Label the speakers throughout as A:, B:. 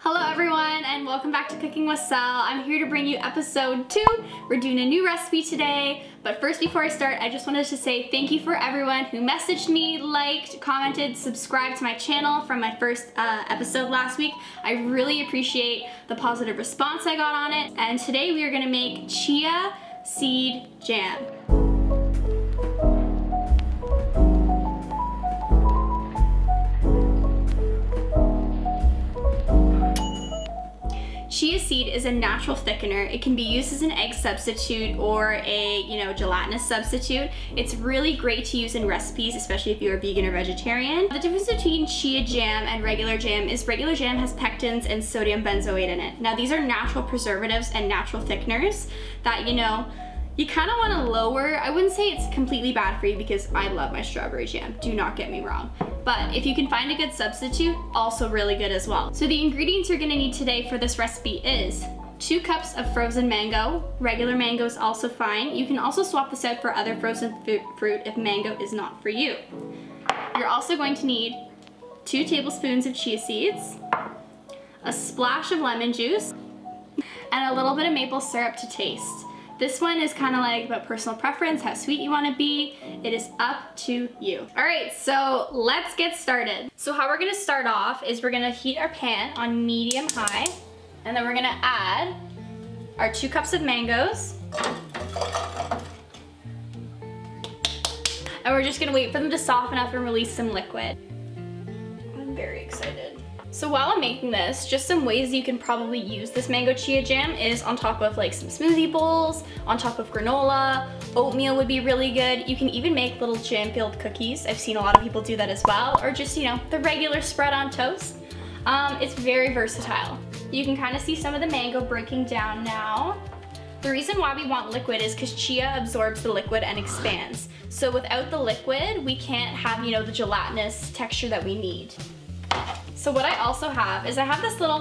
A: Hello everyone and welcome back to Cooking with Sal. I'm here to bring you episode 2. We're doing a new recipe today, but first before I start, I just wanted to say thank you for everyone who messaged me, liked, commented, subscribed to my channel from my first episode last week. I really appreciate the positive response I got on it, and today we are going to make chia seed jam. Chia seed is a natural thickener. It can be used as an egg substitute or a, gelatinous substitute. It's really great to use in recipes, especially if you're a vegan or vegetarian. The difference between chia jam and regular jam is regular jam has pectins and sodium benzoate in it. Now these are natural preservatives and natural thickeners that, you kind of want to lower. I wouldn't say it's completely bad for you because I love my strawberry jam, do not get me wrong. But if you can find a good substitute, also really good as well. So the ingredients you're gonna need today for this recipe is 2 cups of frozen mango. Regular mango is also fine. You can also swap this out for other frozen fruit if mango is not for you. You're also going to need 2 tablespoons of chia seeds, a splash of lemon juice, and a little bit of maple syrup to taste. This one is kind of like about personal preference, how sweet you want to be. It is up to you. All right, so let's get started. So how we're gonna start off is we're gonna heat our pan on medium high, and then we're gonna add our 2 cups of mangoes. And we're just gonna wait for them to soften up and release some liquid. I'm very excited. So while I'm making this, just some ways you can probably use this mango chia jam is on top of like some smoothie bowls, on top of granola, oatmeal would be really good. You can even make little jam-filled cookies. I've seen a lot of people do that as well, or just, the regular spread on toast. It's very versatile. You can kind of see some of the mango breaking down now. The reason why we want liquid is because chia absorbs the liquid and expands. So without the liquid, we can't have, the gelatinous texture that we need. So what I also have is I have this little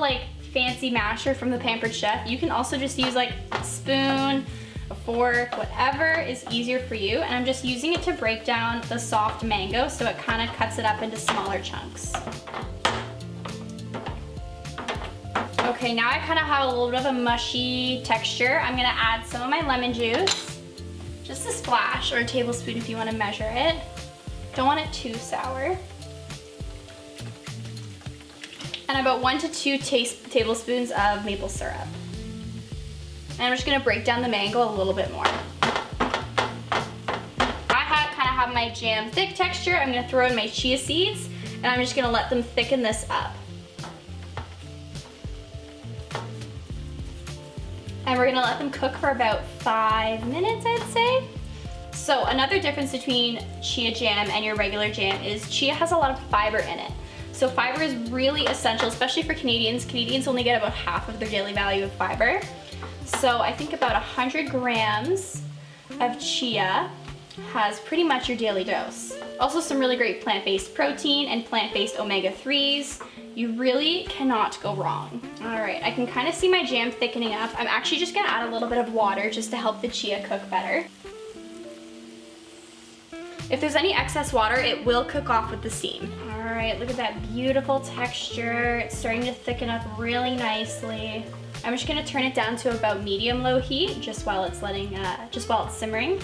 A: fancy masher from the Pampered Chef. You can also just use a spoon, a fork, whatever is easier for you. And I'm just using it to break down the soft mango so it kind of cuts it up into smaller chunks. Okay, now I kind of have a little bit of a mushy texture. I'm gonna add some of my lemon juice, just a splash or a tablespoon if you want to measure it. Don't want it too sour. And about 1 to 2 tablespoons of maple syrup. And I'm just gonna break down the mango a little bit more. I kind of have my jam thick texture. I'm gonna throw in my chia seeds and I'm just gonna let them thicken this up. And we're gonna let them cook for about 5 minutes, I'd say. So another difference between chia jam and your regular jam is chia has a lot of fiber in it. So fiber is really essential, especially for Canadians. Canadians only get about half of their daily value of fiber. So I think about 100 grams of chia has pretty much your daily dose. Also some really great plant-based protein and plant-based omega-3s. You really cannot go wrong. All right, I can kind of see my jam thickening up. I'm actually just gonna add a little bit of water just to help the chia cook better. If there's any excess water, it will cook off with the steam. All right, look at that beautiful texture. It's starting to thicken up really nicely. I'm just gonna turn it down to about medium-low heat just while it's simmering.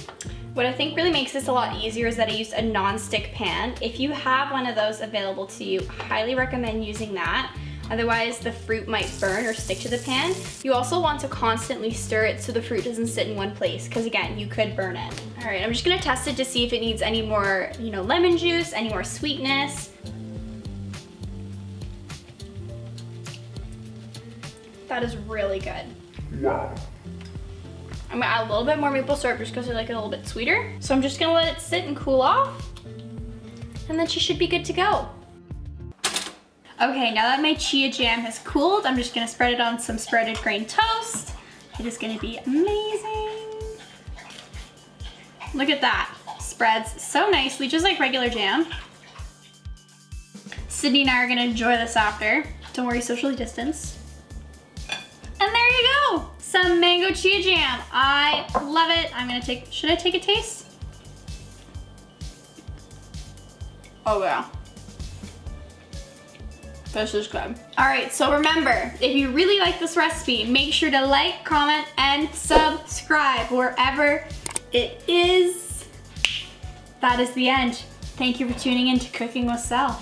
A: What I think really makes this a lot easier is that I used a non-stick pan. If you have one of those available to you, highly recommend using that. Otherwise, the fruit might burn or stick to the pan. You also want to constantly stir it so the fruit doesn't sit in one place, because again, you could burn it. All right, I'm just gonna test it to see if it needs any more, lemon juice, any more sweetness. That is really good.
B: Wow.
A: I'm gonna add a little bit more maple syrup just because I like it a little bit sweeter. So I'm just gonna let it sit and cool off, and then she should be good to go. Okay, now that my chia jam has cooled, I'm just gonna spread it on some sprouted grain toast. It is gonna be amazing. Look at that. Spreads so nicely, just like regular jam. Sydney and I are gonna enjoy this after. Don't worry, socially distanced. And there you go, some mango chia jam. I love it. Should I take a taste? Oh yeah. This is good. All right, so remember, if you really like this recipe, make sure to like, comment, and subscribe wherever it is. That is the end. Thank you for tuning in to Cooking with Sel.